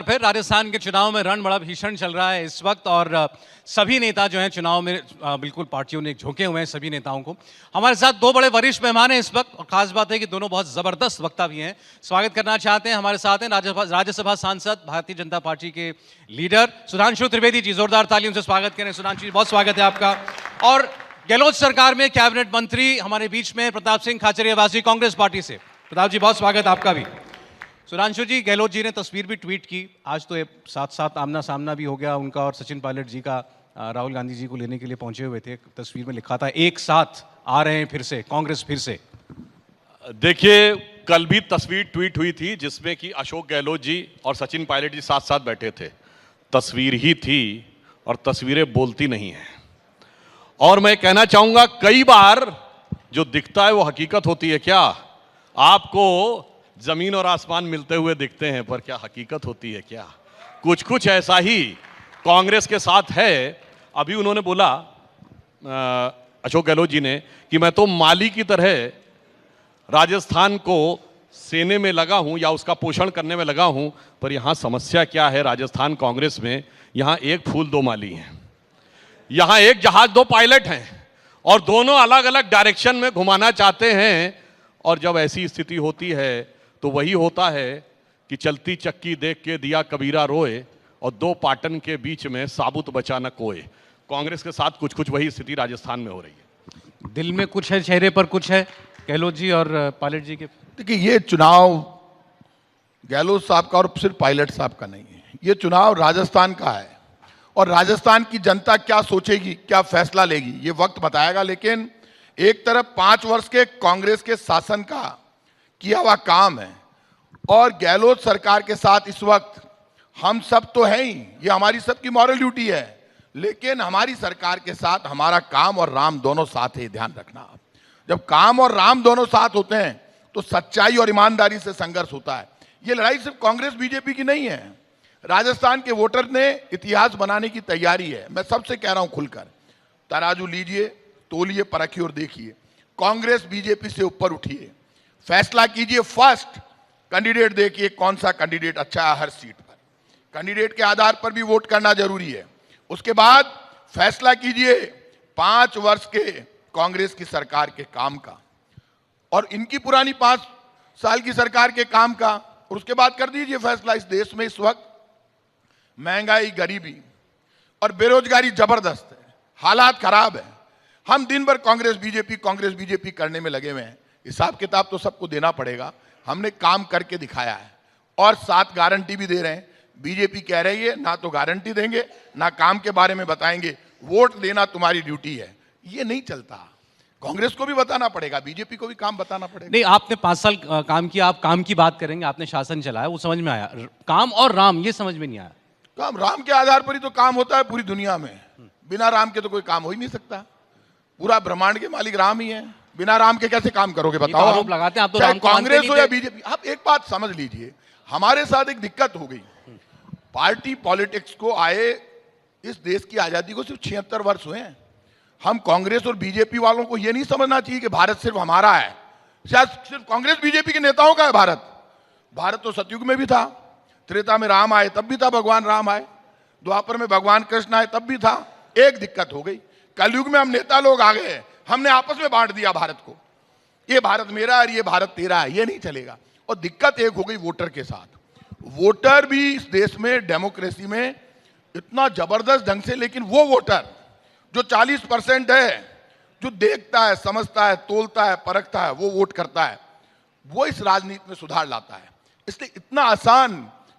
फिर राजस्थान के चुनाव में रण बड़ा भीषण चल रहा है इस वक्त और सभी नेता जो हैं चुनाव में बिल्कुल पार्टियों ने झोंके हुए हैं सभी नेताओं को। हमारे साथ दो बड़े वरिष्ठ मेहमान हैं इस वक्त और खास बात है कि दोनों बहुत जबरदस्त वक्ता भी हैं। स्वागत करना चाहते हैं हमारे साथ हैं राज्यसभा सांसद भारतीय जनता पार्टी के लीडर सुधांशु त्रिवेदी जी। जोरदार तालियों से स्वागत करें सुधांशु जी, बहुत स्वागत है आपका। और गहलोत सरकार में कैबिनेट मंत्री हमारे बीच में प्रताप सिंह खाचरियावासी कांग्रेस पार्टी से। प्रताप जी बहुत स्वागत आपका भी। सुधांशु जी, गहलोत जी ने तस्वीर भी ट्वीट की, आज तो साथ साथ आमना सामना भी हो गया उनका और सचिन पायलट जी का। राहुल गांधी जी को लेने के लिए पहुंचे हुए थे, तस्वीर में लिखा था एक साथ आ रहे हैं फिर से कांग्रेस फिर से। देखिए, कल भी तस्वीर ट्वीट हुई थी जिसमें कि अशोक गहलोत जी और सचिन पायलट जी साथ साथ बैठे थे। तस्वीर ही थी और तस्वीरें बोलती नहीं हैं। और मैं कहना चाहूंगा कई बार जो दिखता है वो हकीकत होती है क्या? आपको जमीन और आसमान मिलते हुए दिखते हैं पर क्या हकीकत होती है क्या? कुछ कुछ ऐसा ही कांग्रेस के साथ है। अभी उन्होंने बोला अशोक गहलोत जी ने कि मैं तो माली की तरह राजस्थान को सेने में लगा हूं या उसका पोषण करने में लगा हूं। पर यहां समस्या क्या है राजस्थान कांग्रेस में? यहां एक फूल दो माली हैं, यहां एक जहाज दो पायलट हैं और दोनों अलग अलग डायरेक्शन में घुमाना चाहते हैं। और जब ऐसी स्थिति होती है तो वही होता है कि चलती चक्की देख के दिया कबीरा रोए और दो पाटन के बीच में साबुत बचा न कोय। कांग्रेस के साथ कुछ कुछ वही स्थिति राजस्थान में हो रही है। दिल में कुछ है, चेहरे पर कुछ है गहलोत जी और पायलट जी के। देखिए, ये चुनाव गहलोत साहब का और सिर्फ पायलट साहब का नहीं है, ये चुनाव राजस्थान का है और राजस्थान की जनता क्या सोचेगी, क्या फैसला लेगी, ये वक्त बताएगा। लेकिन एक तरफ 5 वर्ष के कांग्रेस के शासन का किया हुआ काम है और गहलोत सरकार के साथ इस वक्त हम सब तो हैं ही, ये हमारी सबकी मॉरल ड्यूटी है। लेकिन हमारी सरकार के साथ हमारा काम और राम दोनों साथ है, ध्यान रखना। जब काम और राम दोनों साथ होते हैं तो सच्चाई और ईमानदारी से संघर्ष होता है। ये लड़ाई सिर्फ कांग्रेस बीजेपी की नहीं है, राजस्थान के वोटर ने इतिहास बनाने की तैयारी है। मैं सबसे कह रहा हूं खुलकर, तराजू लीजिए, तोलिए, परखिए और देखिए। कांग्रेस बीजेपी से ऊपर उठिए, फैसला कीजिए। फर्स्ट कैंडिडेट देखिए कौन सा कैंडिडेट अच्छा है हर सीट पर। कैंडिडेट के आधार पर भी वोट करना जरूरी है। उसके बाद फैसला कीजिए 5 वर्ष के कांग्रेस की सरकार के काम का और इनकी पुरानी 5 साल की सरकार के काम का, और उसके बाद कर दीजिए फैसला। इस देश में इस वक्त महंगाई, गरीबी और बेरोजगारी जबरदस्त है, हालात खराब है। हम दिन भर कांग्रेस बीजेपी करने में लगे हुए हैं। हिसाब किताब तो सबको देना पड़ेगा। हमने काम करके दिखाया है और साथ गारंटी भी दे रहे हैं। बीजेपी कह रही है ना तो गारंटी देंगे ना काम के बारे में बताएंगे, वोट देना तुम्हारी ड्यूटी है। ये नहीं चलता। कांग्रेस को भी बताना पड़ेगा, बीजेपी को भी काम बताना पड़ेगा। नहीं, आपने 5 साल काम किया, आप काम की बात करेंगे, आपने शासन चलाया, वो समझ में आया। काम और राम ये समझ में नहीं आया। काम राम के आधार पर ही तो काम होता है पूरी दुनिया में। बिना राम के तो कोई काम हो ही नहीं सकता। पूरा ब्रह्मांड के मालिक राम ही है, बिना राम के कैसे काम करोगे बताओ? आरोप लगाते हैं आप तो राम को कांग्रेस हो या मानते नहीं थे। बीजेपी। आप एक बात समझ लीजिए, हमारे साथ एक दिक्कत हो गई। पार्टी पॉलिटिक्स को आए इस देश की आजादी को सिर्फ 76 वर्ष हुए हैं। हम कांग्रेस और बीजेपी वालों को यह नहीं समझना चाहिए कि भारत सिर्फ हमारा है, शायद सिर्फ कांग्रेस बीजेपी के नेताओं का है भारत। भारत तो सतयुग में भी था, त्रेता में राम आए तब भी था, भगवान राम आए, द्वापर में भगवान कृष्ण आए तब भी था। एक दिक्कत हो गई, कलयुग में हम नेता लोग आ गए, हमने आपस में बांट दिया भारत को। ये भारत मेरा है, ये भारत तेरा है, ये नहीं चलेगा। और दिक्कत एक हो गई वोटर के साथ। वोटर भी इस देश में डेमोक्रेसी में इतना जबरदस्त ढंग से, लेकिन वो वोटर जो 40% है, जो देखता है, समझता है, तोलता है, परखता है, वो वोट करता है, वो इस राजनीति में सुधार लाता है। इसलिए इतना आसान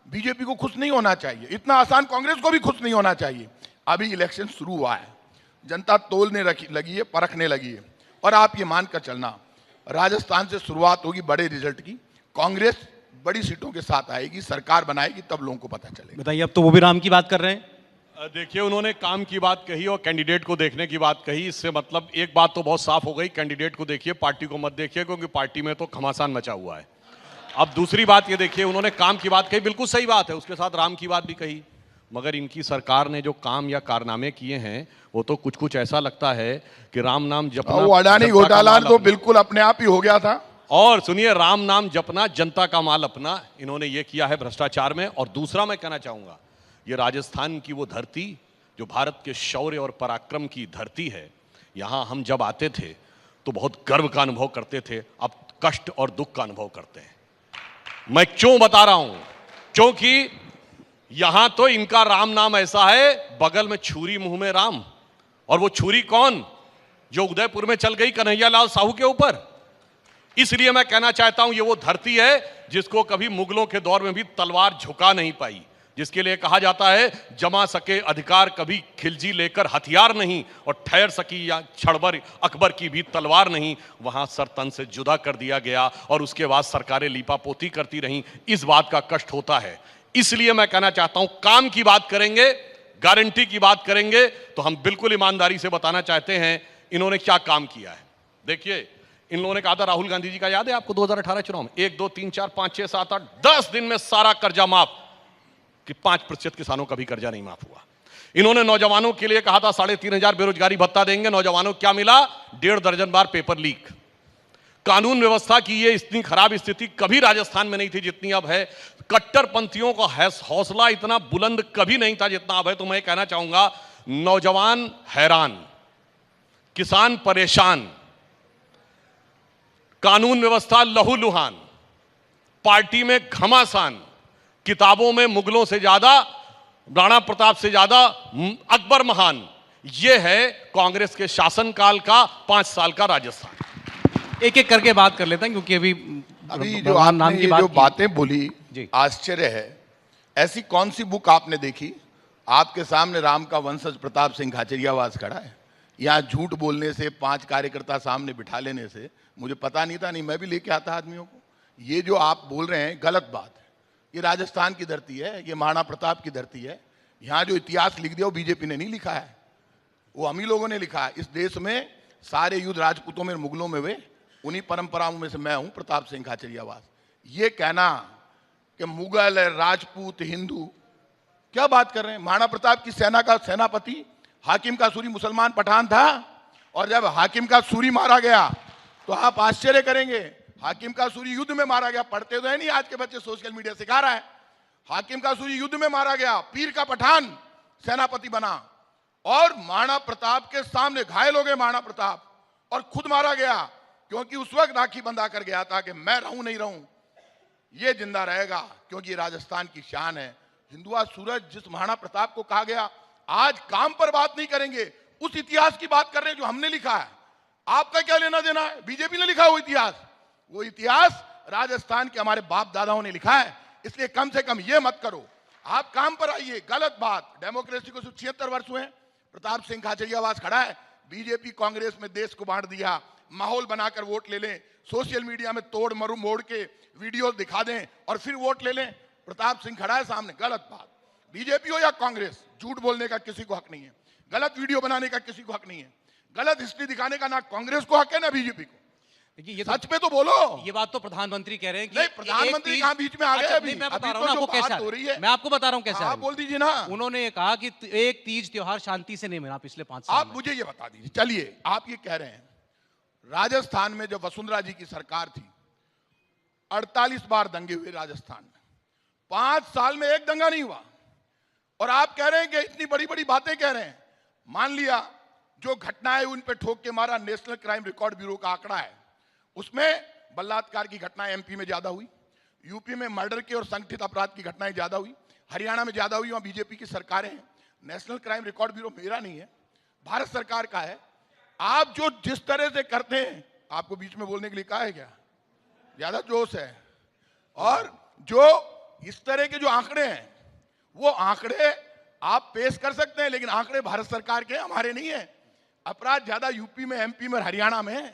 बीजेपी को खुश नहीं होना चाहिए, इतना आसान कांग्रेस को भी खुश नहीं होना चाहिए। अभी इलेक्शन शुरू हुआ है, जनता तोलने लगी है, परखने लगी है। और आप ये मानकर चलना, राजस्थान से शुरुआत होगी बड़े रिजल्ट की। कांग्रेस बड़ी सीटों के साथ आएगी, सरकार बनाएगी, तब लोगों को पता चलेगा। बताइए, अब तो वो भी राम की बात कर रहे हैं। देखिए, उन्होंने काम की बात कही और कैंडिडेट को देखने की बात कही। इससे मतलब एक बात तो बहुत साफ हो गई, कैंडिडेट को देखिए, पार्टी को मत देखिए, क्योंकि पार्टी में तो घमासान मचा हुआ है। अब दूसरी बात ये देखिए, उन्होंने काम की बात कही, बिल्कुल सही बात है, उसके साथ राम की बात भी कही। मगर इनकी सरकार ने जो काम या कारनामे किए हैं वो तो कुछ कुछ ऐसा लगता है कि राम नाम जपना। वो अडानी घोटाला तो बिल्कुल अपने आप ही हो गया था। और सुनिए, राम नाम जपना जनता का माल अपना, इन्होंने ये किया है भ्रष्टाचार में। और दूसरा मैं कहना चाहूंगा, ये राजस्थान की वो धरती जो भारत के शौर्य और पराक्रम की धरती है, यहां हम जब आते थे तो बहुत गर्व का अनुभव करते थे, अब कष्ट और दुख का अनुभव करते हैं। मैं क्यों बता रहा हूं? क्योंकि यहां तो इनका राम नाम ऐसा है, बगल में छुरी मुंह में राम। और वो छुरी कौन? जो उदयपुर में चल गई कन्हैयालाल साहू के ऊपर। इसलिए मैं कहना चाहता हूं, ये वो धरती है जिसको कभी मुगलों के दौर में भी तलवार झुका नहीं पाई, जिसके लिए कहा जाता है जमा सके अधिकार कभी खिलजी लेकर हथियार नहीं, और ठहर सकी या छड़बर अकबर की भी तलवार नहीं। वहां सर तन से जुदा कर दिया गया और उसके बाद सरकारें लीपापोती करती रहीं। इस बात का कष्ट होता है। इसलिए मैं कहना चाहता हूं, काम की बात करेंगे, गारंटी की बात करेंगे तो हम बिल्कुल ईमानदारी से बताना चाहते हैं इन्होंने क्या काम किया है। देखिए, इन लोगों ने कहा था, राहुल गांधी जी का याद है आपको 2018 चुनाव में, 1 2 3 4 5 6 7 8 10 दिन में सारा कर्जा माफ, कि 5% किसानों का भी कर्जा नहीं माफ हुआ। इन्होंने नौजवानों के लिए कहा था 3,500 बेरोजगारी भत्ता देंगे। नौजवानों को क्या मिला? 1.5 दर्जन बार पेपर लीक। कानून व्यवस्था की ये इतनी खराब स्थिति कभी राजस्थान में नहीं थी जितनी अब है। कट्टरपंथियों का हौसला इतना बुलंद कभी नहीं था जितना अब है। तो मैं कहना चाहूंगा, नौजवान हैरान, किसान परेशान, कानून व्यवस्था लहूलुहान, पार्टी में घमासान, किताबों में मुगलों से ज्यादा, राणा प्रताप से ज्यादा अकबर महान। यह है कांग्रेस के शासनकाल का 5 साल का राजस्थान। एक एक करके बात कर लेते हैं, क्योंकि अभी जो आपने जो बातें बोली, जी, आश्चर्य है। ऐसी कौन सी बुक आपने देखी? आपके सामने राम का वंशज प्रताप सिंह खाचरियावास खड़ा है। यहाँ झूठ बोलने से, 5 कार्यकर्ता सामने बिठा लेने से मुझे पता नहीं था, नहीं मैं भी लेके आता आदमियों को। ये जो आप बोल रहे हैं गलत बात है। ये राजस्थान की धरती है, ये महाराणा प्रताप की धरती है। यहाँ जो इतिहास लिख दिया वो बीजेपी ने नहीं लिखा है, वो हम ही लोगों ने लिखा है। इस देश में सारे युद्ध राजपूतों में, मुगलों में हुए, उन्हीं परंपराओं में से मैं हूं, प्रताप सिंह खाचरियावास। ये कहना कि मुगल, राजपूत, हिंदू, क्या बात कर रहे हैं? महाराणा प्रताप की सेना का सेनापति हाकिम का सूरी मुसलमान पठान था, और जब हाकिम का सूरी मारा गया तो आप आश्चर्य करेंगे, हाकिम का सूरी युद्ध में मारा गया। पढ़ते तो है नहीं, आज के बच्चे सोशल मीडिया सिखा रहा है। हाकिम का सूरी युद्ध में मारा गया, पीर का पठान सेनापति बना, और महाराणा प्रताप के सामने घायल हो गए महाराणा प्रताप, और खुद मारा गया, क्योंकि उस वक्त राखी बंधा कर गया था कि मैं रहूं नहीं रहूं, ये जिंदा रहेगा, क्योंकि राजस्थान की शान है। हिंदुआ सूरज जिस महाराणा प्रताप को कहा गया, आज काम पर बात नहीं करेंगे, उस इतिहास की बात कर रहे हैं जो हमने लिखा है। आपका क्या लेना देना है? बीजेपी ने लिखा वो इतिहास राजस्थान के हमारे बाप दादाओं ने लिखा है। इसलिए कम से कम ये मत करो, आप काम पर आइए। गलत बात। डेमोक्रेसी को 76 वर्ष हुए, प्रताप सिंह खाचरियावास खड़ा है, बीजेपी कांग्रेस में देश को बांट दिया, माहौल बनाकर वोट ले लें, सोशल मीडिया में तोड़ मरू मोड़ के वीडियो दिखा दें और फिर वोट ले लें। प्रताप सिंह खड़ा है सामने, गलत बात। बीजेपी हो या कांग्रेस, झूठ बोलने का किसी को हक नहीं है, गलत वीडियो बनाने का किसी को हक नहीं है, गलत हिस्ट्री दिखाने का ना कांग्रेस को हक है ना बीजेपी को। ये सच पे तो बोलो। ये बात तो प्रधानमंत्री कह रहे हैं कि नहीं, प्रधानमंत्री कहां बीच में आ गए? अभी मैं बता अभी रहा हूं तो आपको जो कैसे बात हो रही है, मैं आपको बता रहा हूं कैसे। आप बोल दीजिए ना। उन्होंने ये कहा कि एक तीज त्योहार शांति से नहीं मना पिछले 5 साल आप में। मुझे ये बता दीजिए, चलिए आप ये कह रहे हैं राजस्थान में जब वसुंधरा जी की सरकार थी 48 बार दंगे हुए राजस्थान में, 5 साल में एक दंगा नहीं हुआ, और आप कह रहे हैं कि इतनी बड़ी बड़ी बातें कह रहे हैं। मान लिया जो घटनाएं उन पे ठोक के मारा, नेशनल क्राइम रिकॉर्ड ब्यूरो का आंकड़ा है, उसमें बलात्कार की घटनाएं एमपी में ज्यादा हुई, यूपी में मर्डर की और संगठित अपराध की घटनाएं ज्यादा हुई, हरियाणा में ज्यादा हुई, वहां बीजेपी की सरकारें हैं। नेशनल क्राइम रिकॉर्ड ब्यूरो मेरा नहीं है, भारत सरकार का है। आप जो जिस तरह से करते हैं, आपको बीच में बोलने के लिए कहा है क्या? ज्यादा जोश है। और जो इस तरह के जो आंकड़े हैं, वो आंकड़े आप पेश कर सकते हैं, लेकिन आंकड़े भारत सरकार के, हमारे नहीं है। अपराध ज्यादा यूपी में, एमपी में, हरियाणा में है।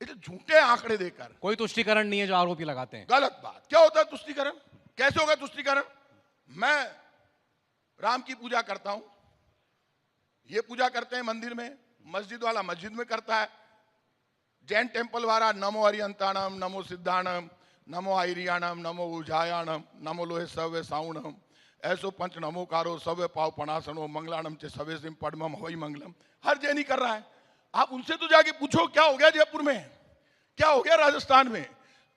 ये झूठे आंकड़े देकर कोई तुष्टिकरण नहीं है जो आरोपी लगाते हैं। गलत बात। क्या होता है तुष्टिकरण? कैसे होगा तुष्टिकरण? मैं राम की पूजा करता हूं, ये पूजा करते हैं मंदिर में, मस्जिद वाला मस्जिद में करता है, जैन टेंपल वाला नमो हरियंताणम, नमो सिद्धाणम, नमो आयरियाणम, नमो उजायाणम, नमो लोहे सव्य साउणम, ऐसो पंच नमोकारो सव्य पाव पणासनो मंगलाणम चे सवे सिम पद्मम हवई मंगलम। हर जैनी कर रहा है। आप उनसे तो जाके पूछो क्या हो गया जयपुर में, क्या हो गया राजस्थान में?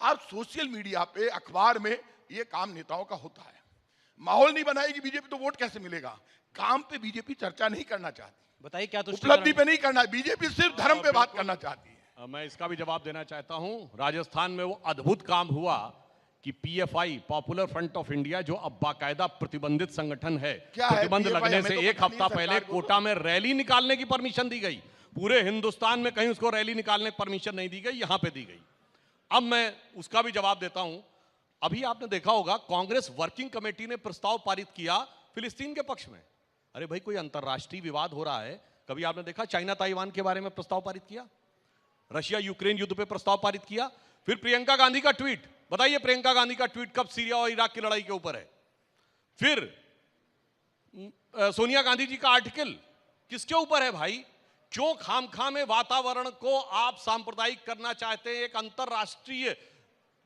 आप सोशल मीडिया पे, अखबार में ये काम नेताओं का होता है। माहौल नहीं बनाएगी बीजेपी तो वोट कैसे मिलेगा? काम पे बीजेपी चर्चा नहीं करना चाहती, बताइए क्या उपलब्धि पे नहीं करना। बीजेपी सिर्फ धर्म पे बात करना चाहती है। मैं इसका भी जवाब देना चाहता हूं। राजस्थान में वो अद्भुत काम हुआ कि PFI, popular front of India, जो अब बाकायदा प्रतिबंधित संगठन है, क्या है प्रतिबंध PFI? लगने हमें से तो एक पता नहीं हफ्ता सरकार पहले को तो। कोटा में रैली निकालने की परमिशन दी गई। पूरे हिंदुस्तान में कहीं उसको रैली निकालने की परमिशन नहीं दी गई, यहां पे दी गई। अब मैं उसका भी जवाब देता हूं। अभी आपने देखा होगा कांग्रेस वर्किंग कमेटी ने प्रस्ताव पारित किया फिलिस्तीन के पक्ष में। अरे भाई, कोई अंतरराष्ट्रीय विवाद हो रहा है, कभी आपने देखा चाइना ताइवान के बारे में प्रस्ताव पारित किया? रशिया यूक्रेन युद्ध पे प्रस्ताव पारित किया? फिर प्रियंका गांधी का ट्वीट, बताइए प्रियंका गांधी का ट्वीट कब सीरिया और इराक की लड़ाई के ऊपर है? फिर सोनिया गांधी जी का आर्टिकल किसके ऊपर है भाई? क्यों खामखा में वातावरण को आप सांप्रदायिक करना चाहते हैं एक अंतरराष्ट्रीय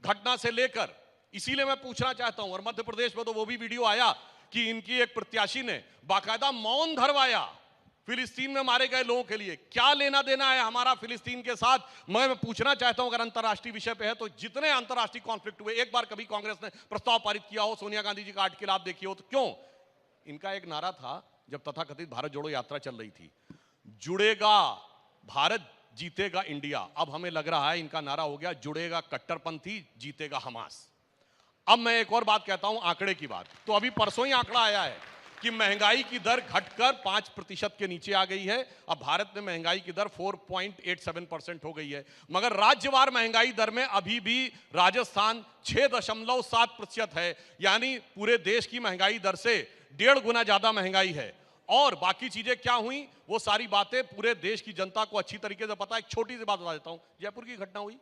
घटना से लेकर? इसीलिए मैं पूछना चाहता हूं। और मध्य प्रदेश में तो वो भी वीडियो आया कि इनकी एक प्रत्याशी ने बाकायदा मौन धरवाया फिलिस्तीन में मारे गए लोगों के लिए। क्या लेना देना है हमारा फिलिस्तीन के साथ? मैं पूछना चाहता हूं, अगर अंतरराष्ट्रीय विषय पे है तो जितने अंतरराष्ट्रीय कॉन्फ्लिक्ट हुए, एक बार कभी कांग्रेस ने प्रस्ताव पारित किया हो, सोनिया गांधी जी का आर्टिकल आप देखिए हो तो क्यों? इनका एक नारा था जब तथाकथित भारत जोड़ो यात्रा चल रही थी, जुड़ेगा भारत, जीतेगा इंडिया। अब हमें लग रहा है इनका नारा हो गया, जुड़ेगा कट्टरपंथी, जीतेगा हमास। अब मैं एक और बात कहता हूं, आंकड़े की बात। तो अभी परसों ही आंकड़ा आया है कि महंगाई की दर घटकर 5% के नीचे आ गई है। अब भारत में महंगाई की दर 4.87% हो गई है, मगर राज्यवार महंगाई दर में अभी भी राजस्थान 6.7% है, यानी पूरे देश की महंगाई दर से 1.5 गुना ज्यादा महंगाई है। और बाकी चीजें क्या हुई, वो सारी बातें पूरे देश की जनता को अच्छी तरीके से पता है। एक छोटी सी बात बता देता हूं, जयपुर की घटना हुई,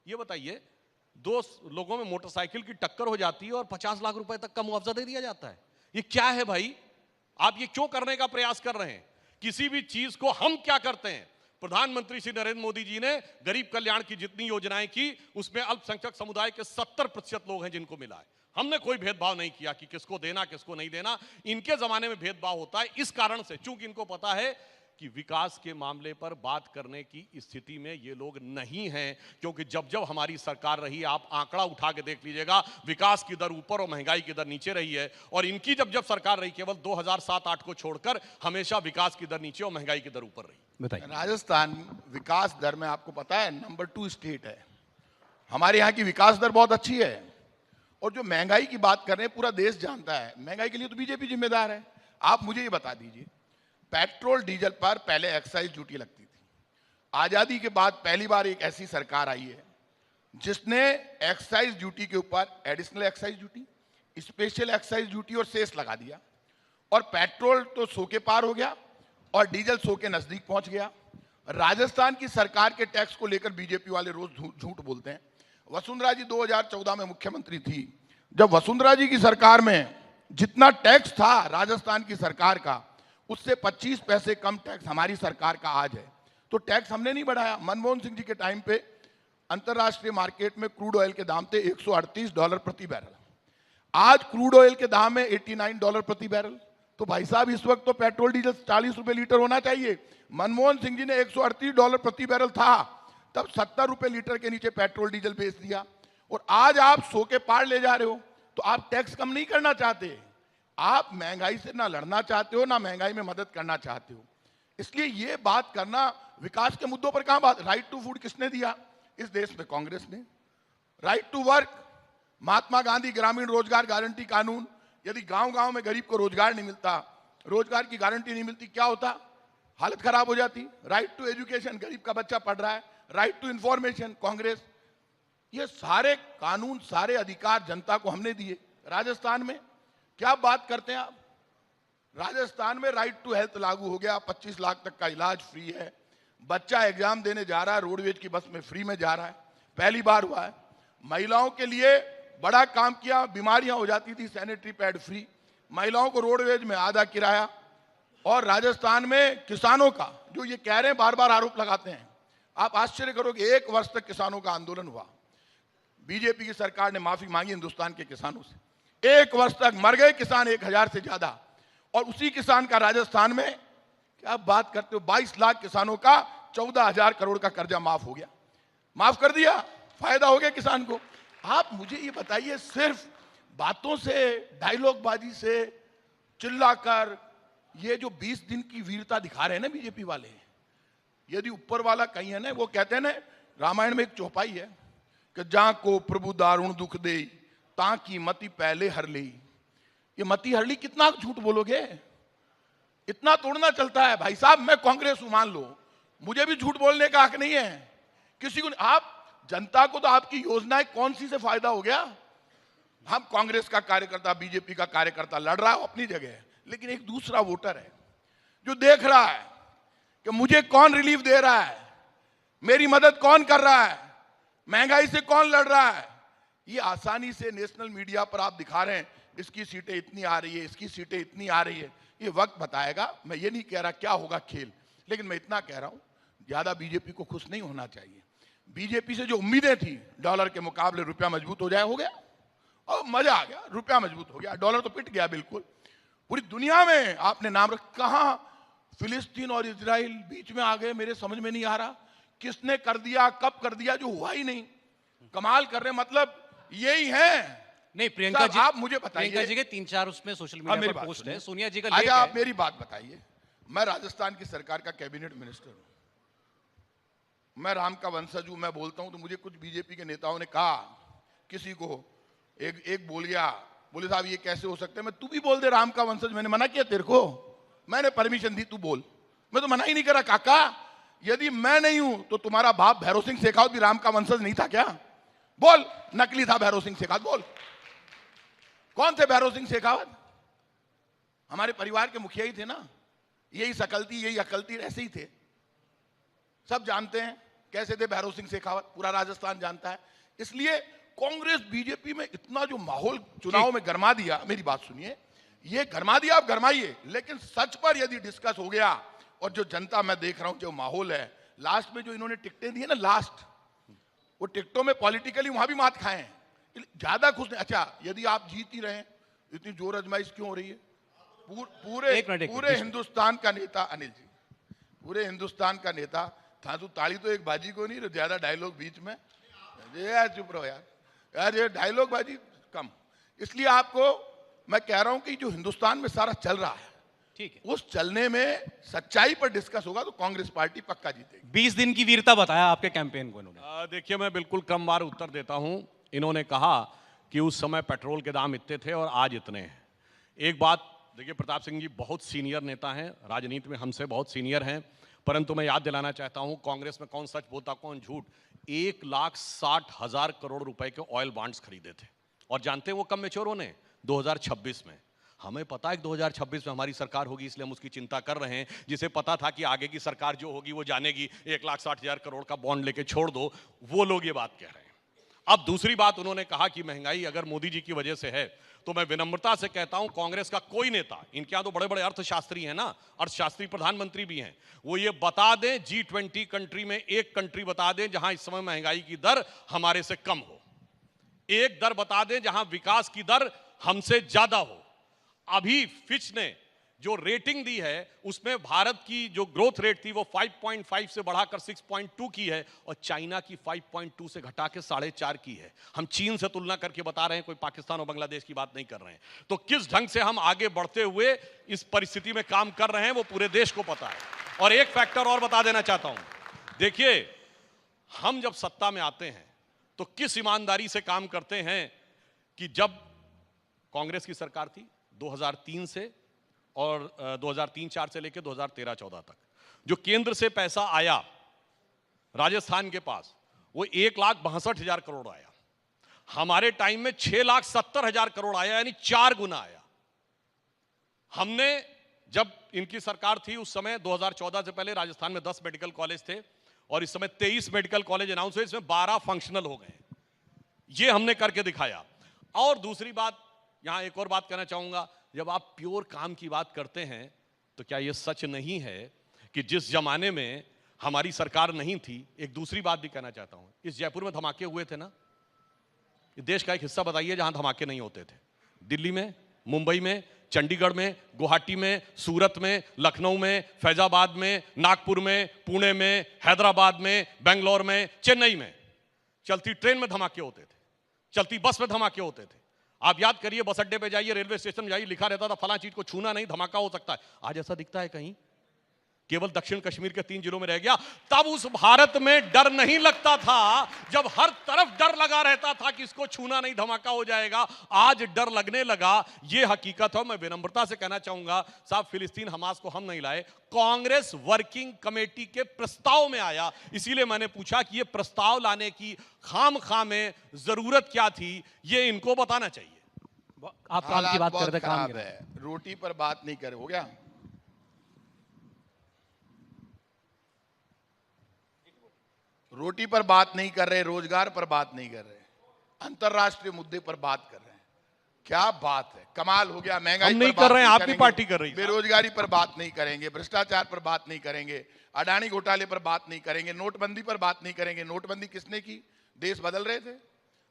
ये बताइए, 2 लोगों में मोटरसाइकिल की टक्कर हो जाती है और 50 लाख रुपए तक का मुआवजा दे दिया जाता है। ये क्या है भाई? आप ये क्यों करने का प्रयास कर रहे हैं? किसी भी चीज को हम क्या करते हैं, प्रधानमंत्री श्री नरेंद्र मोदी जी ने गरीब कल्याण की जितनी योजनाएं की, उसमें अल्पसंख्यक समुदाय के 70% लोग हैं जिनको मिला है। हमने कोई भेदभाव नहीं किया कि किसको देना किसको नहीं देना। इनके जमाने में भेदभाव होता है इस कारण से, चूंकि इनको पता है कि विकास के मामले पर बात करने की स्थिति में ये लोग नहीं हैं। क्योंकि जब जब हमारी सरकार रही, आप आंकड़ा उठा के देख लीजिएगा, विकास की दर ऊपर और महंगाई की दर नीचे रही है। और इनकी जब जब सरकार रही, केवल 2007-8 को छोड़कर हमेशा विकास की दर नीचे और महंगाई की दर ऊपर रही। बताइए। राजस्थान विकास दर में आपको पता है नंबर 2 स्टेट है। हमारे यहाँ की विकास दर बहुत अच्छी है। और जो महंगाई की बात कर रहे हैं, पूरा देश जानता है महंगाई के लिए तो बीजेपी जिम्मेदार है। आप मुझे ये बता दीजिए, पेट्रोल डीजल पर पहले एक्साइज ड्यूटी लगती थी। आजादी के बाद पहली बार एक ऐसी सरकार आई है जिसने एक्साइज ड्यूटी के ऊपर additional excise duty, special excise duty और सेस लगा दिया। और पेट्रोल तो 100 के पार हो गया और डीजल 100 के नजदीक पहुंच गया। राजस्थान की सरकार के टैक्स को लेकर बीजेपी वाले रोज झूठ बोलते हैं। वसुंधरा जी 2014 में मुख्यमंत्री थी। जब वसुंधरा जी की सरकार में जितना टैक्स था राजस्थान की सरकार का, उससे 25 पैसे कम टैक्स हमारी सरकार का आज है। तो टैक्स हमने नहीं बढ़ाया। मनमोहन सिंह जी के टाइम पे अंतरराष्ट्रीय मार्केट में क्रूड ऑयल के दाम थे $138 प्रति बैरल। आज क्रूड ऑयल के दाम है $89 प्रति बैरल। तो भाई साहब, इस वक्त तो पेट्रोल डीजल 40 रुपए लीटर होना चाहिए। मनमोहन सिंह जी ने $138 प्रति बैरल था, तब 70 रुपए लीटर के नीचे पेट्रोल डीजल बेच दिया। और आज आप 100 के पार ले जा रहे हो। तो आप टैक्स कम नहीं करना चाहते, आप महंगाई से ना लड़ना चाहते हो, ना महंगाई में मदद करना चाहते हो। इसलिए ये बात करना, विकास के मुद्दों पर कहां बात। राइट टू फूड किसने दिया इस देश में? कांग्रेस ने। Right to work, Mahatma Gandhi ग्रामीण रोजगार गारंटी कानून, यदि गांव गांव में गरीब को रोजगार नहीं मिलता, रोजगार की गारंटी नहीं मिलती, क्या होता? हालत खराब हो जाती। राइट टू एजुकेशन, गरीब का बच्चा पढ़ रहा है। Right to information, Congress. ये सारे कानून, सारे अधिकार जनता को हमने दिए। राजस्थान में क्या बात करते हैं आप? राजस्थान में राइट टू हेल्थ लागू हो गया, 25 लाख तक का इलाज फ्री है। बच्चा एग्जाम देने जा रहा है, रोडवेज की बस में फ्री में जा रहा है, पहली बार हुआ है। महिलाओं के लिए बड़ा काम किया, बीमारियां हो जाती थी, सैनिटरी पैड फ्री, महिलाओं को रोडवेज में आधा किराया। और राजस्थान में किसानों का, जो ये कह रहे हैं, बार बार आरोप लगाते हैं, आप आश्चर्य करोगे, 1 वर्ष तक किसानों का आंदोलन हुआ। बीजेपी की सरकार ने माफी मांगी हिंदुस्तान के किसानों से। 1 वर्ष तक मर गए किसान 1000 से ज्यादा। और उसी किसान का राजस्थान में, क्या बात करते हो, 22 लाख किसानों का 14,000 करोड़ का कर्जा माफ हो गया। माफ कर दिया, फायदा हो गया किसान को। आप मुझे ये बताइए, सिर्फ बातों से, डायलॉगबाजी से, चिल्लाकर, ये जो 20 दिन की वीरता दिखा रहे हैं ना बीजेपी वाले, यदि ऊपर वाला कहीं है ना, वो कहते हैं ना, रामायण में एक चौपाई है कि जहां को प्रभु दारुण दुख दे ताकि मति पहले हर ली। ये मति हर ली कितना झूठ बोलोगे, इतना तोड़ना चलता है। भाई साहब, मैं कांग्रेस हूं मान लो, मुझे भी झूठ बोलने का हक नहीं है किसी को। आप जनता को तो आपकी योजनाएं कौन सी से फायदा हो गया। हम कांग्रेस का कार्यकर्ता, बीजेपी का कार्यकर्ता लड़ रहा है अपनी जगह, लेकिन एक दूसरा वोटर है जो देख रहा है कि मुझे कौन रिलीफ दे रहा है, मेरी मदद कौन कर रहा है, महंगाई से कौन लड़ रहा है। ये आसानी से नेशनल मीडिया पर आप दिखा रहे हैं इसकी सीटें इतनी आ रही है, इसकी सीटें इतनी आ रही है। ये वक्त बताएगा। मैं ये नहीं कह रहा क्या होगा खेल, लेकिन मैं इतना कह रहा हूं, ज्यादा बीजेपी को खुश नहीं होना चाहिए। बीजेपी से जो उम्मीदें थी डॉलर के मुकाबले रुपया मजबूत हो जाए, हो गया, और मजा आ गया, रुपया मजबूत हो गया, डॉलर तो पिट गया बिल्कुल। पूरी दुनिया में आपने नाम रख, कहां फिलिस्तीन और इजराइल बीच में आ गए, मेरे समझ में नहीं आ रहा किसने कर दिया, कब कर दिया, जो हुआ ही नहीं। कमाल कर रहे, मतलब यही है। नहीं, प्रियंका जी, आप मुझे बताइए, प्रियंका जी के 3-4 उसमें सोशल मीडिया पर पोस्ट है, सोनिया जी का अच्छा लेख आप है। मेरी बात बताइए, मैं राजस्थान की सरकार का कैबिनेट मिनिस्टर हूं, मैं राम का वंशज हूं, मैं बोलता हूं तो मुझे कुछ बीजेपी के नेताओं ने कहा, किसी को एक बोल गया, बोले साहब ये कैसे हो सकता है, मैं तू भी बोल दे राम का वंशज, मैंने मना किया तेरे को, मैंने परमिशन दी तू बोल, मैं तो मना ही नहीं करा। काका, यदि मैं नहीं हूं तो तुम्हारा बाप भैरव सिंह शेखावत भी राम का वंशज नहीं था क्या? बोल, नकली था भैरव सिंह शेखावत, बोल कौन थे भैरव सिंह शेखावत? हमारे परिवार के मुखिया ही थे ना, यही शकल थी, यही अकल थी, ऐसे ही थे, सब जानते हैं कैसे थे भैरव सिंह शेखावत, पूरा राजस्थान जानता है। इसलिए कांग्रेस बीजेपी में इतना जो माहौल चुनाव में गरमा दिया, मेरी बात सुनिए, ये गरमा दिया, आप गरमाइए, लेकिन सच पर यदि डिस्कस हो गया, और जो जनता मैं देख रहा हूं, जो माहौल है, लास्ट में जो इन्होंने टिकटें दी है ना, लास्ट वो टिकटों में पॉलिटिकली वहां भी मात खाए हैं, ज्यादा खुश नहीं। अच्छा, यदि आप जीत ही रहे, इतनी जोर अजमाइश क्यों हो रही है? पूरे हिंदुस्तान का नेता, अनिल जी, पूरे हिंदुस्तान का नेता था, तू ताली तो एक बाजी को नहीं, ज्यादा डायलॉग बीच में, यार चुप रहो यार, ये डायलॉग बाजी कम। इसलिए आपको मैं कह रहा हूं कि जो हिंदुस्तान में सारा चल रहा है, ठीक है, उस चलने में सच्चाई पर डिस्कस होगा तो कांग्रेस पार्टी पक्का जीतेगी। 20 दिन की वीरता बताया आपके कैंपेन को इन्होंने। देखिए, मैं बिल्कुल क्रमवार उत्तर देता हूं। इन्होंने कहा कि उस समय पेट्रोल के दाम इतने थे और आज इतने हैं। एक बात देखिए, प्रताप सिंह जी बहुत सीनियर नेता हैं, राजनीति में हमसे बहुत सीनियर हैं, परंतु मैं याद दिलाना चाहता हूं, कांग्रेस में कौन सच बोलता कौन झूठ। 1,60,000 करोड़ रुपए के ऑयल बॉन्ड्स खरीदे थे, और जानते हैं वो कब मैच्योर होने? 2026 में। हमें पता है कि 2026 में हमारी सरकार होगी, इसलिए हम उसकी चिंता कर रहे हैं। जिसे पता था कि आगे की सरकार जो होगी वो जानेगी, 1,60,000 करोड़ का बॉन्ड लेके छोड़ दो, वो लोग ये बात कह रहे हैं। अब दूसरी बात, उन्होंने कहा कि महंगाई अगर मोदी जी की वजह से है, तो मैं विनम्रता से कहता हूं, कांग्रेस का कोई नेता, इनके यहां तो बड़े बड़े अर्थशास्त्री हैं ना, अर्थशास्त्री प्रधानमंत्री भी हैं, वो ये बता दें G20 कंट्री में एक कंट्री बता दें जहां इस समय महंगाई की दर हमारे से कम हो, एक दर बता दें जहां विकास की दर हमसे ज्यादा हो। अभी फिच ने जो रेटिंग दी है उसमें भारत की जो ग्रोथ रेट थी वो 5.5 से बढ़ाकर 6.2 की है, और चाइना की 5.2 से घटा के 4.5 की है। हम चीन से तुलना करके बता रहे हैं, कोई पाकिस्तान और बांग्लादेश की बात नहीं कर रहे हैं। तो किस ढंग से हम आगे बढ़ते हुए इस परिस्थिति में काम कर रहे हैं वो पूरे देश को पता है। और एक फैक्टर और बता देना चाहता हूं, देखिए, हम जब सत्ता में आते हैं तो किस ईमानदारी से काम करते हैं कि जब कांग्रेस की सरकार थी 2003 से और 2003-04 से लेकर 2013-14 तक, जो केंद्र से पैसा आया राजस्थान के पास, वो 1,62,000 करोड़ आया। हमारे टाइम में 6,70,000 करोड़ आया, यानी 4 गुना आया। हमने जब इनकी सरकार थी उस समय 2014 से पहले राजस्थान में 10 मेडिकल कॉलेज थे, और इस समय 23 मेडिकल कॉलेज अनाउंस हुए, इसमें 12 फंक्शनल हो गए। ये हमने करके दिखाया। और दूसरी बात, यहां एक और बात कहना चाहूंगा, जब आप प्योर काम की बात करते हैं तो क्या यह सच नहीं है कि जिस जमाने में हमारी सरकार नहीं थी, एक दूसरी बात भी कहना चाहता हूं, इस जयपुर में धमाके हुए थे ना, देश का एक हिस्सा बताइए जहां धमाके नहीं होते थे। दिल्ली में, मुंबई में, चंडीगढ़ में, गुवाहाटी में, सूरत में, लखनऊ में, फैजाबाद में, नागपुर में, पुणे में, हैदराबाद में, बेंगलोर में, चेन्नई में, चलती ट्रेन में धमाके होते थे, चलती बस में धमाके होते थे। आप याद करिए, बस अड्डे पे जाइए, रेलवे स्टेशन में जाइए, लिखा रहता था फला चीज को छूना नहीं, धमाका हो सकता है। आज ऐसा दिखता है कहीं? केवल दक्षिण कश्मीर के 3 जिलों में रह गया। तब उस भारत में डर नहीं लगता था, जब हर तरफ डर लगा रहता था कि इसको छूना नहीं, धमाका हो जाएगा। आज डर लगने लगा, यह हकीकत है। मैं विनम्रता से कहना चाहूंगा साहब, फिलिस्तीन हमास को हम नहीं लाए, कांग्रेस वर्किंग कमेटी के प्रस्ताव में आया। इसीलिए मैंने पूछा कि यह प्रस्ताव लाने की खामखा में जरूरत क्या थी, यह इनको बताना चाहिए। आप काम की बात कर रहे थे, काम खराब है, रोटी पर बात नहीं करे, हो गया। रोटी पर बात नहीं कर रहे, रोजगार पर बात नहीं कर रहे, अंतरराष्ट्रीय मुद्दे पर बात कर रहे हैं। क्या बात है, कमाल हो गया। महंगाई हम नहीं पर कर बात रहे हैं, नहीं आपकी करेंगे, पार्टी कर रही है। बेरोजगारी पर बात नहीं करेंगे, भ्रष्टाचार पर बात नहीं करेंगे, अडानी घोटाले पर बात नहीं करेंगे, नोटबंदी पर बात नहीं करेंगे। नोटबंदी किसने की? देश बदल रहे थे,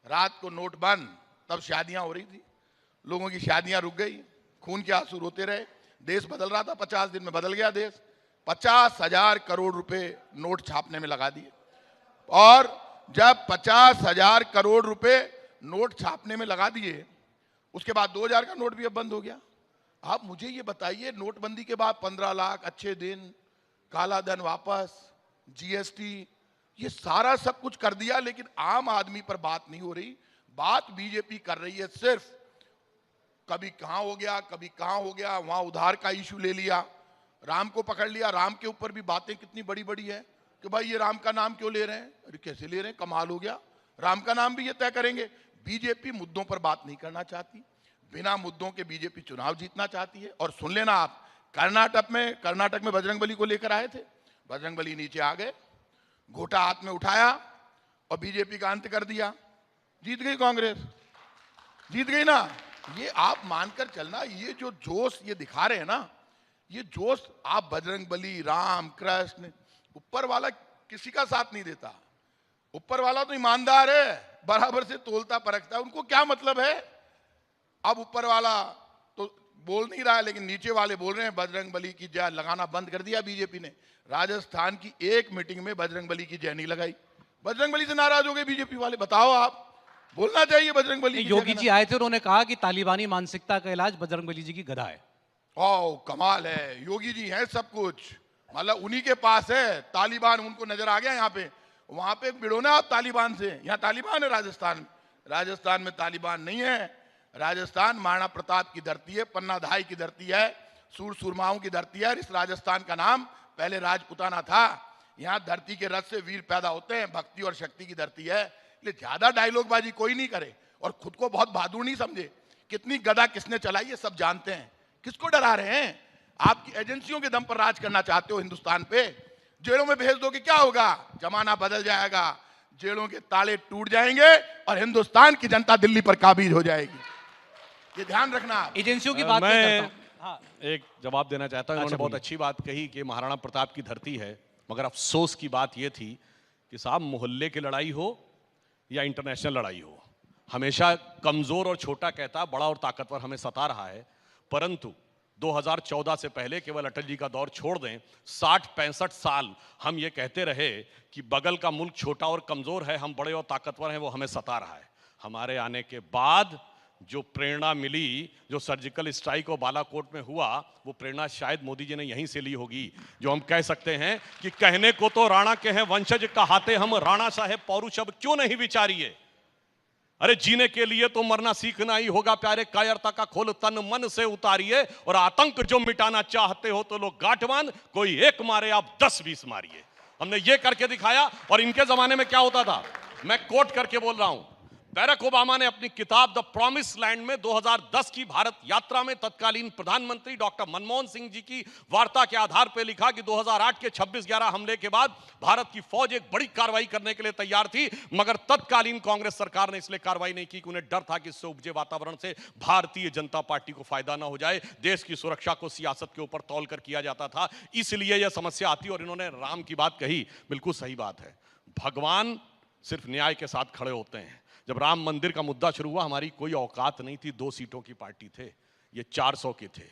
रात को नोट बंद, तब शादियां हो रही थी, लोगों की शादियां रुक गई, खून के आंसू रोते रहे, देश बदल रहा था। 50 दिन में बदल गया देश। 50,000 करोड़ रुपए नोट छापने में लगा दिए। और जब 50,000 करोड़ रुपए नोट छापने में लगा दिए, उसके बाद 2000 का नोट भी अब बंद हो गया। आप मुझे ये बताइए, नोटबंदी के बाद 15 लाख अच्छे दिन, काला धन वापस, जीएसटी, ये सारा सब कुछ कर दिया, लेकिन आम आदमी पर बात नहीं हो रही। बात बीजेपी कर रही है सिर्फ कभी कहां हो गया, कभी कहां हो गया, वहां उधार का इशू ले लिया, राम को पकड़ लिया। राम के ऊपर भी बातें कितनी बड़ी बड़ी है कि भाई ये राम का नाम क्यों ले रहे हैं, अरे कैसे ले रहे हैं, कमाल हो गया। राम का नाम भी ये तय करेंगे। बीजेपी मुद्दों पर बात नहीं करना चाहती, बिना मुद्दों के बीजेपी चुनाव जीतना चाहती है। और सुन लेना आप, कर्नाटक में बजरंगबली को लेकर आए थे, बजरंगबली नीचे आ गए, घोटा हाथ में उठाया और बीजेपी का अंत कर दिया। जीत गई कांग्रेस, जीत गई ना। ये आप मानकर चलना, ये जो जोश ये दिखा रहे हैं ना, ये जोश आप बजरंगबली, राम, कृष्ण, ऊपर वाला किसी का साथ नहीं देता। ऊपर वाला तो ईमानदार है, बराबर से तोलता परखता है, उनको क्या मतलब है। अब ऊपर वाला तो बोल नहीं रहा है, लेकिन नीचे वाले बोल रहे हैं बजरंगबली की जय लगाना बंद कर दिया बीजेपी ने। राजस्थान की एक मीटिंग में बजरंगबली की जय नहीं लगाई, बजरंगबली से नाराज हो गए बीजेपी वाले। बताओ, आप बोलना चाहिए बजरंगबली। योगी जी आए थे, उन्होंने कहा कि तालिबानी मानसिकता का इलाज बजरंगबली जी की गदा है। ओ कमाल है, योगी जी हैं सब कुछ, मतलब उन्हीं के पास है। तालिबान उनको नजर आ गया यहाँ पे, वहां पे भिड़ो ना आप तालिबान से। यहाँ तालिबान है राजस्थान में, राजस्थान में तालिबान नहीं है। राजस्थान महाराणा प्रताप की धरती है, पन्ना धाई की धरती है, सूर सुरमाओं की धरती है। इस राजस्थान का नाम पहले राजपुताना था। यहाँ धरती के रस से वीर पैदा होते हैं, भक्ति और शक्ति की धरती है। इसलिए ज्यादा डायलॉगबाजी कोई नहीं करे और खुद को बहुत बहादुर नहीं समझे। कितनी गदा किसने चलाई है सब जानते हैं। किसको डरा रहे हैं? आपकी एजेंसियों के दम पर राज करना चाहते हो हिंदुस्तान पे। जेलों में भेज दोगे, क्या होगा? जमाना बदल जाएगा, जेलों के ताले टूट जाएंगे और हिंदुस्तान की जनता दिल्ली पर काबिज हो जाएगी। ये ध्यान रखना। एजेंसियों की बात नहीं करता हूं। हाँ, एक जवाब देना चाहता हूं। इन्होंने बहुत अच्छी बात कही कि महाराणा प्रताप की धरती है, मगर अफसोस की बात यह थी कि साहब मोहल्ले की लड़ाई हो या इंटरनेशनल लड़ाई हो, हमेशा कमजोर और छोटा कहता, बड़ा और ताकतवर हमें सता रहा है। परंतु 2014 से पहले केवल अटल जी का दौर छोड़ दें, 60-65 साल हम ये कहते रहे कि बगल का मुल्क छोटा और कमजोर है, हम बड़े और ताकतवर हैं, वो हमें सता रहा है। हमारे आने के बाद जो प्रेरणा मिली, जो सर्जिकल स्ट्राइक और बालाकोट में हुआ, वो प्रेरणा शायद मोदी जी ने यहीं से ली होगी। जो हम कह सकते हैं कि कहने को तो राणा के हैं वंशज, कहाते हम राणा साहेब पौरुष अब क्यों नहीं विचारिए। अरे जीने के लिए तो मरना सीखना ही होगा प्यारे, कायरता का खोल तन मन से उतारिए। और आतंक जो मिटाना चाहते हो तो लोग गांठबान, कोई एक मारे आप 10-20 मारिए। हमने ये करके दिखाया। और इनके जमाने में क्या होता था, मैं कोट करके बोल रहा हूं, बैरक ओबामा ने अपनी किताब द प्रॉमिस लैंड में 2010 की भारत यात्रा में तत्कालीन प्रधानमंत्री डॉक्टर मनमोहन सिंह जी की वार्ता के आधार पर लिखा कि 2008 के 26/11 हमले के बाद भारत की फौज एक बड़ी कार्रवाई करने के लिए तैयार थी, मगर तत्कालीन कांग्रेस सरकार ने इसलिए कार्रवाई नहीं की कि उन्हें डर था कि इससे उपजे वातावरण से भारतीय जनता पार्टी को फायदा ना हो जाए। देश की सुरक्षा को सियासत के ऊपर तौल कर किया जाता था, इसलिए यह समस्या आती। और इन्होंने राम की बात कही, बिल्कुल सही बात है। भगवान सिर्फ न्याय के साथ खड़े होते हैं। जब राम मंदिर का मुद्दा शुरू हुआ, हमारी कोई औकात नहीं थी, 2 सीटों की पार्टी थे, ये 400 के थे।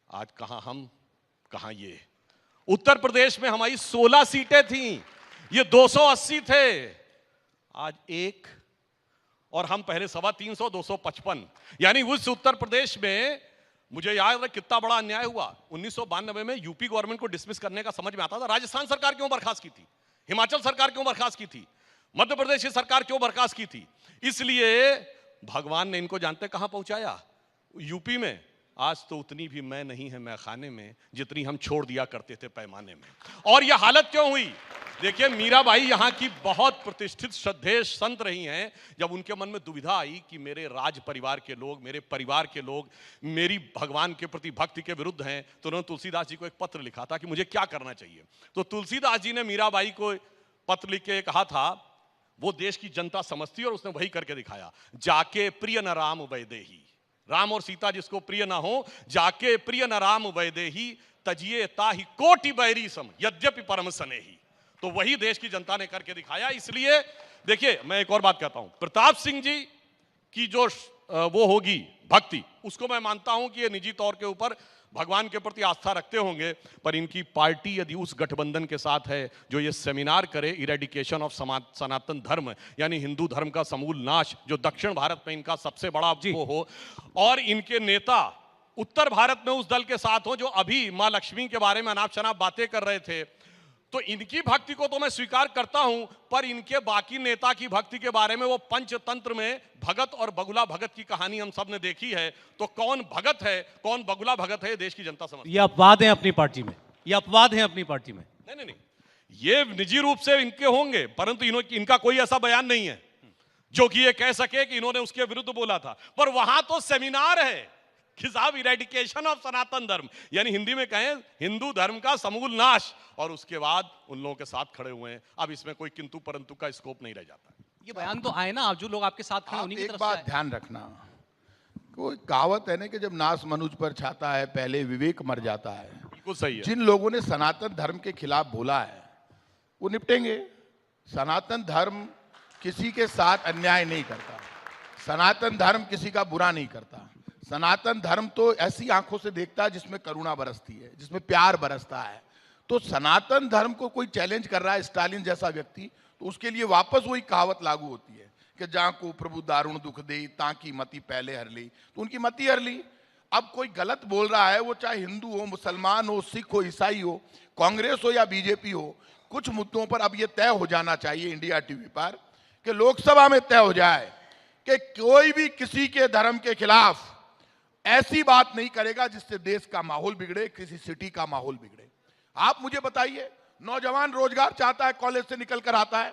आज कहां हम, कहां ये। उत्तर प्रदेश में हमारी 16 सीटें थीं, ये 280 थे। आज 1 और हम पहले 325 255, यानी उस उत्तर प्रदेश में मुझे याद है कितना बड़ा अन्याय हुआ। 1992 में यूपी गवर्नमेंट को डिसमिस करने का समझ में आता था, राजस्थान सरकार क्यों बर्खास्त की थी, हिमाचल सरकार क्यों बर्खास्त की थी, मध्य प्रदेश की सरकार क्यों बर्खास्त की थी। इसलिए भगवान ने इनको जानते कहां पहुंचाया, यूपी में। आज तो उतनी भी मैं नहीं है मैखाने में जितनी हम छोड़ दिया करते थे पैमाने में। और यह हालत क्यों हुई? देखिए, मीराबाई यहां की बहुत प्रतिष्ठित श्रद्धेय संत रही हैं। जब उनके मन में दुविधा आई कि मेरे राज परिवार के लोग, मेरे परिवार के लोग मेरी भगवान के प्रति भक्ति के विरुद्ध हैं, तो उन्होंने तुलसीदास जी को एक पत्र लिखा था कि मुझे क्या करना चाहिए। तो तुलसीदास जी ने मीराबाई को पत्र लिख के कहा था, वो देश की जनता समझती और उसने वही करके दिखाया। जाके प्रिय न राम वैदेही, राम और सीता जिसको प्रिय ना हो, जाके प्रिय न राम वैदेही, तजिए ताहि कोटि बैरी सम यद्यपि परम सनेही। तो वही देश की जनता ने करके दिखाया। इसलिए देखिए, मैं एक और बात कहता हूं, प्रताप सिंह जी की जो वो होगी भक्ति, उसको मैं मानता हूं कि ये निजी तौर के ऊपर भगवान के प्रति आस्था रखते होंगे, पर इनकी पार्टी यदि उस गठबंधन के साथ है जो ये सेमिनार करे इरेडिकेशन ऑफ सनातन धर्म, यानी हिंदू धर्म का समूल नाश, जो दक्षिण भारत में इनका सबसे बड़ा वो हो, और इनके नेता उत्तर भारत में उस दल के साथ हो जो अभी मां लक्ष्मी के बारे में अनाप शनाप बातें कर रहे थे, तो इनकी भक्ति को तो मैं स्वीकार करता हूं, पर इनके बाकी नेता की भक्ति के बारे में, वो पंचतंत्र में भगत और बगुला भगत की कहानी हम सब ने देखी है। तो कौन भगत है कौन बगुला भगत है, देश की जनता समझ। ये अपवाद है अपनी पार्टी में, ये अपवाद है अपनी पार्टी में। नहीं, ये निजी रूप से इनके होंगे, परंतु इनका कोई ऐसा बयान नहीं है जो कि ये कह सके कि इन्होंने उसके विरुद्ध बोला था। पर वहां तो सेमिनार है कि साहब इरेडिकेशन ऑफ सनातन धर्म, यानी हिंदी में कहें हिंदू धर्म का समूल नाश, और उसके बाद उन लोगों के साथ खड़े हुए हैं। अब इसमें कोई किंतु परंतु का स्कोप नहीं रह जाता। ये बयान तो आए ना, आप जो लोग आपके साथ खड़े उन्हीं की एक तरफ बात से आए। ध्यान रखना, कोई कहावत है ना कि जब नास मनुज पर छाता है पहले विवेक मर जाता है। बिल्कुल सही है। जिन लोगों ने सनातन धर्म के खिलाफ बोला है वो निपटेंगे। सनातन धर्म किसी के साथ अन्याय नहीं करता, सनातन धर्म किसी का बुरा नहीं करता। सनातन धर्म तो ऐसी आंखों से देखता है जिसमें करुणा बरसती है, जिसमें प्यार बरसता है। तो सनातन धर्म को कोई चैलेंज कर रहा है, स्टालिन जैसा व्यक्ति, तो उसके लिए वापस वही कहावत लागू होती है कि जहां को प्रभु दारुण दुख दे ताकि मति पहले हर ली। तो उनकी मति हर ली। अब कोई गलत बोल रहा है, वो चाहे हिंदू हो, मुसलमान हो, सिख हो, ईसाई हो, कांग्रेस हो या बीजेपी हो, कुछ मुद्दों पर अब ये तय हो जाना चाहिए इंडिया टीवी पर कि लोकसभा में तय हो जाए कि कोई भी किसी के धर्म के खिलाफ ऐसी बात नहीं करेगा जिससे देश का माहौल बिगड़े, किसी सिटी का माहौल बिगड़े। आप मुझे बताइए, नौजवान रोजगार चाहता है, कॉलेज से निकल कर आता है,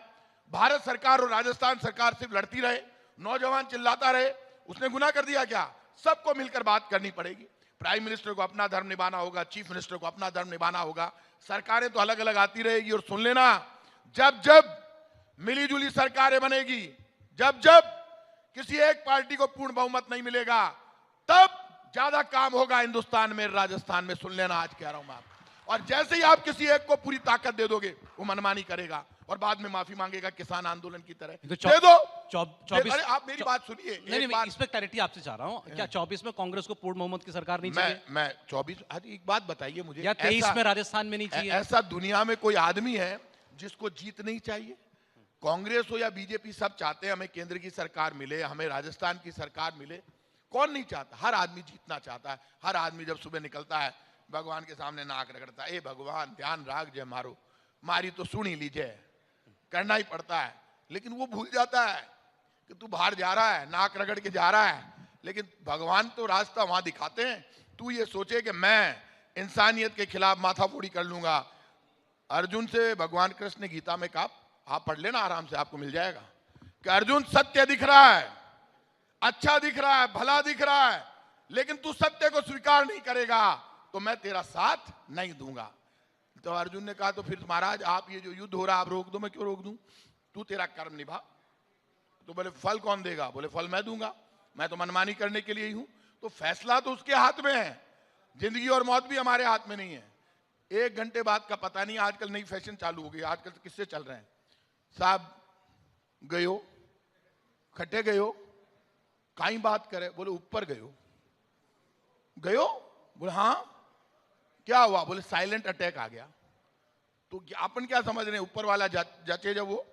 भारत सरकार और राजस्थान सरकार सिर्फ लड़ती रहे, नौजवान चिल्लाता रहे, उसने गुनाह कर दिया क्या? सबको मिलकर बात करनी पड़ेगी। प्राइम मिनिस्टर को अपना धर्म निभाना होगा, चीफ मिनिस्टर को अपना धर्म निभाना होगा, सरकारें तो अलग अलग आती रहेगी। और सुन लेना, जब जब मिलीजुली सरकारें बनेगी, जब जब किसी एक पार्टी को पूर्ण बहुमत नहीं मिलेगा, तब ज्यादा काम होगा हिंदुस्तान में, राजस्थान में। सुन लेना, आज कह रहा हूं मैं आपको। और जैसे ही आप किसी एक को पूरी ताकत दे दोगे, वो मनमानी करेगा और बाद में माफी मांगेगा किसान आंदोलन की तरह। तो दे दो। 24 अरे आप मेरी बात सुनिए। नहीं, इस पे क्लैरिटी आपसे चाह रहा हूं। क्या 24 में कांग्रेस को पूर्ण बहुमत की सरकार नहीं चाहिए? मैं 24, एक बात बताइए मुझे, या 23 में राजस्थान में नहीं चाहिए? ऐसा दुनिया में कोई आदमी है जिसको जीत नहीं चाहिए? कांग्रेस हो या बीजेपी, सब चाहते हैं हमें केंद्र की सरकार मिले, हमें राजस्थान की सरकार मिले। कौन नहीं चाहता? हर आदमी जीतना चाहता है। हर आदमी जब सुबह निकलता है भगवान के सामने नाक रगड़ता है, ए भगवान ध्यान राख जय मारो, मारी तो सुन ही लीजिए, करना ही पड़ता है। लेकिन वो भूल जाता है कि तू बाहर जा रहा है, नाक रगड़ के जा रहा है, लेकिन भगवान तो रास्ता वहां दिखाते हैं। तू ये सोचे कि मैं इंसानियत के खिलाफ माथाफोड़ी कर लूंगा। अर्जुन से भगवान कृष्ण ने गीता में कहा, आप पढ़ लेना आराम से, आपको मिल जाएगा, कि अर्जुन सत्य दिख रहा है, अच्छा दिख रहा है, भला दिख रहा है, लेकिन तू सत्य को स्वीकार नहीं करेगा तो मैं तेरा साथ नहीं दूंगा। तो अर्जुन ने कहा, तो फिर महाराज आप ये जो युद्ध हो रहा है आप रोक दो। मैं क्यों रोक दूं? तू तेरा कर्म निभा। तो बोले फल कौन देगा? बोले फल मैं दूंगा, मैं तो मनमानी करने के लिए ही हूं। तो फैसला तो उसके हाथ में है, जिंदगी और मौत भी हमारे हाथ में नहीं है। 1 घंटे बाद का पता नहीं। आजकल नई फैशन चालू हो गई, आजकल तो किससे चल रहे हैं साहब, गयो खट्टे गयो, काई बात करे? बोले ऊपर गयो। गयो? बोले हाँ, क्या हुआ? बोले साइलेंट अटैक आ गया। तो अपन क्या समझ रहे हैं, ऊपर वाला जचे जब वो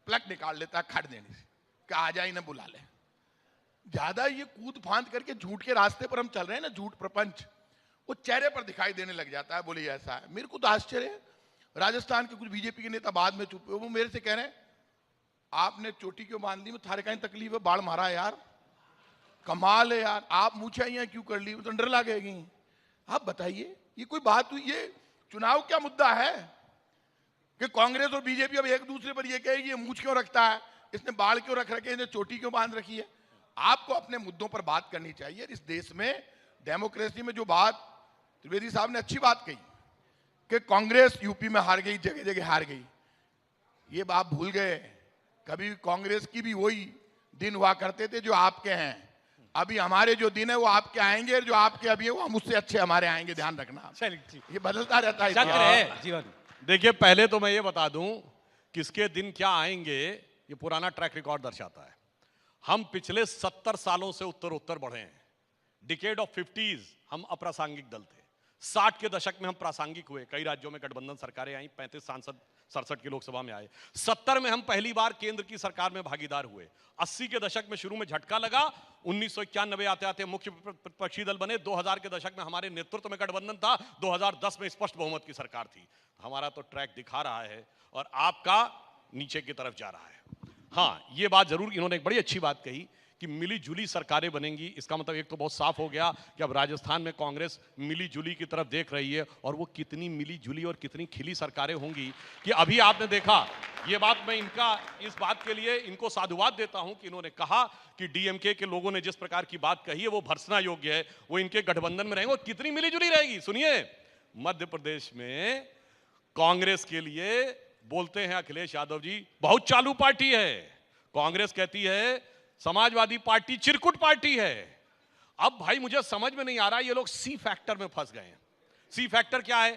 प्लग निकाल लेता है खड़ देने से कि आ जाए इन्हें बुला ले। ज्यादा ये कूद फांद करके झूठ के रास्ते पर हम चल रहे हैं ना, झूठ प्रपंच वो चेहरे पर दिखाई देने लग जाता है। बोले ऐसा है, मेरे को तो आश्चर्य है। राजस्थान के कुछ बीजेपी के नेता बाद में चुप हुए, वो मेरे से कह रहे हैं आपने चोटी क्यों बांध ली, थारे कहीं तकलीफ है, बाढ़ मारा है यार, कमाल है यार, आप मूछाइयां क्यों कर ली, तो डर लगेगी। आप बताइए ये कोई बात हुई? ये चुनाव क्या मुद्दा है कि कांग्रेस और बीजेपी अब एक दूसरे पर ये कहेगी ये मूछ क्यों रखता है, इसने बाढ़ क्यों रख रखे, इसने चोटी क्यों बांध रखी है। आपको अपने मुद्दों पर बात करनी चाहिए। इस देश में डेमोक्रेसी में जो बात त्रिवेदी साहब ने अच्छी बात कही कि कांग्रेस यूपी में हार गई, जगह जगह हार गई, ये बात भूल गए। कभी कांग्रेस की भी वही दिन हुआ करते थे जो आपके हैं। अभी हमारे जो दिन है वो आपके आएंगे, जो आपके अभी है वो मुझसे अच्छे हमारे आएंगे, ध्यान रखना। चलिए, ये बदलता रहता है चक्र है जीवन। देखिए पहले तो मैं ये बता दूं किसके दिन क्या आएंगे, ये पुराना ट्रैक रिकॉर्ड दर्शाता है। हम पिछले 70 सालों से उत्तर बढ़े हैं। डिकेड ऑफ 50s हम अप्रासंगिक दल थे। 60 के दशक में हम प्रासंगिक हुए, कई राज्यों में गठबंधन सरकारें आई, 35 सांसद 67 की लोकसभा में आए। 70 में हम पहली बार केंद्र की सरकार में भागीदार हुए। 80 के दशक में शुरू में झटका लगा, 1991 आते आते मुख्य प्रतिपक्षी दल बने। 2000 के दशक में हमारे नेतृत्व में गठबंधन था, 2010 में स्पष्ट बहुमत की सरकार थी। हमारा तो ट्रैक दिखा रहा है और आपका नीचे की तरफ जा रहा है। हाँ, ये बात जरूर इन्होंने एक बड़ी अच्छी बात कही कि मिली जुली सरकारें बनेंगी। इसका मतलब एक तो बहुत साफ हो गया कि अब राजस्थान में कांग्रेस मिली जुली की तरफ देख रही है, और वो कितनी मिली जुली और कितनी खिली सरकारें होंगी कि अभी आपने देखा। ये बात मैं इनका इस बात के लिए इनको साधुवाद देता हूं कि इन्होंने कहा कि डीएमके के लोगों ने जिस प्रकार की बात कही है वो भर्त्सना योग्य है, वो इनके गठबंधन में रहेंगे और कितनी मिली जुली रहेगी। सुनिए, मध्य प्रदेश में कांग्रेस के लिए बोलते हैं अखिलेश यादव जी बहुत चालू पार्टी है। कांग्रेस कहती है समाजवादी पार्टी चिरकुट पार्टी है। अब भाई मुझे समझ में नहीं आ रहा, ये लोग सी फैक्टर में फंस गए हैं। सी फैक्टर क्या है?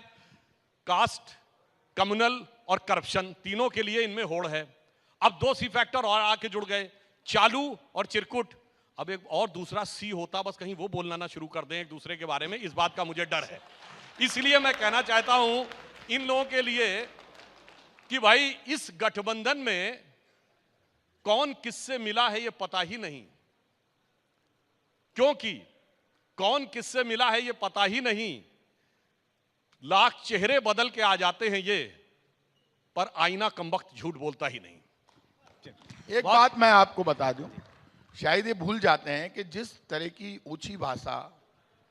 कास्ट, कम्युनल और करप्शन, तीनों के लिए इनमें होड़ है। अब 2 सी फैक्टर और आके जुड़ गए, चालू और चिरकुट। अब एक और दूसरा सी होता, बस कहीं वो बोलना ना शुरू कर दें एक दूसरे के बारे में, इस बात का मुझे डर है। इसलिए मैं कहना चाहता हूं इन लोगों के लिए कि भाई इस गठबंधन में कौन किससे मिला है ये पता ही नहीं, क्योंकि कौन किससे मिला है ये पता ही नहीं। लाख चेहरे बदल के आ जाते हैं ये, पर आईना कमबख्त झूठ बोलता ही नहीं। एक बात मैं आपको बता दूं, शायद ये भूल जाते हैं कि जिस तरह की ऊंची भाषा,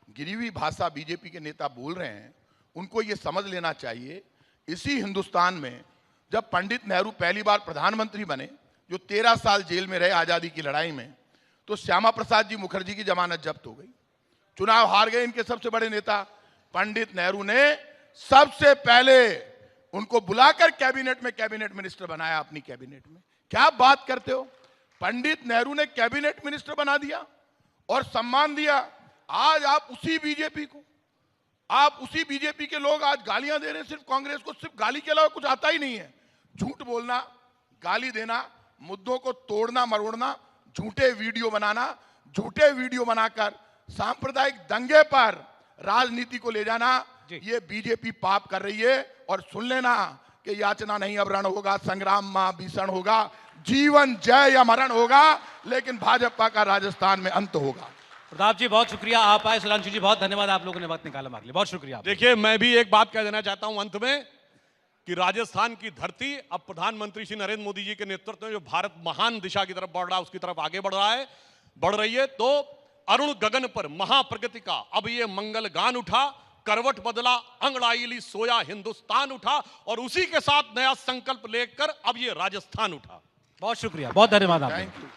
गिरी हुई भाषा बीजेपी के नेता बोल रहे हैं, उनको ये समझ लेना चाहिए इसी हिंदुस्तान में जब पंडित नेहरू पहली बार प्रधानमंत्री बने, जो 13 साल जेल में रहे आजादी की लड़ाई में, तो श्यामा प्रसाद जी मुखर्जी की जमानत जब्त हो गई, चुनाव हार गए इनके सबसे बड़े नेता। पंडित नेहरू ने सबसे पहले उनको बुलाकर कैबिनेट में कैबिनेट मिनिस्टर बनाया अपनी कैबिनेट में। क्या बात करते हो? पंडित नेहरू ने कैबिनेट मिनिस्टर बना दिया और सम्मान दिया। आज आप उसी बीजेपी को, आप उसी बीजेपी के लोग आज गालियां दे रहे हैं। सिर्फ कांग्रेस को सिर्फ गाली के अलावा कुछ आता ही नहीं है। झूठ बोलना, गाली देना, मुद्दों को तोड़ना मरोड़ना, झूठे वीडियो बनाना, झूठे वीडियो बनाकर सांप्रदायिक दंगे पर राजनीति को ले जाना, ये बीजेपी पाप कर रही है। और सुन लेना कि याचना नहीं अब रण होगा, संग्राम मां भीषण होगा, जीवन जय या मरण होगा, लेकिन भाजपा का राजस्थान में अंत होगा। प्रताप जी बहुत शुक्रिया, आप आए। सुधांशु जी बहुत धन्यवाद, आप लोगों ने वक्त निकाला हमारे लिए, बहुत शुक्रिया। देखिए मैं भी एक बात कह देना चाहता हूं अंत में कि राजस्थान की धरती अब प्रधानमंत्री श्री नरेंद्र मोदी जी के नेतृत्व में जो भारत महान दिशा की तरफ बढ़ रहा है, उसकी तरफ आगे बढ़ रही है। तो अरुण गगन पर महाप्रगति का अब ये मंगल गान उठा, करवट बदला, अंगड़ाई ली, सोया हिंदुस्तान उठा, और उसी के साथ नया संकल्प लेकर अब ये राजस्थान उठा। बहुत शुक्रिया, बहुत धन्यवाद आपका। Thank you.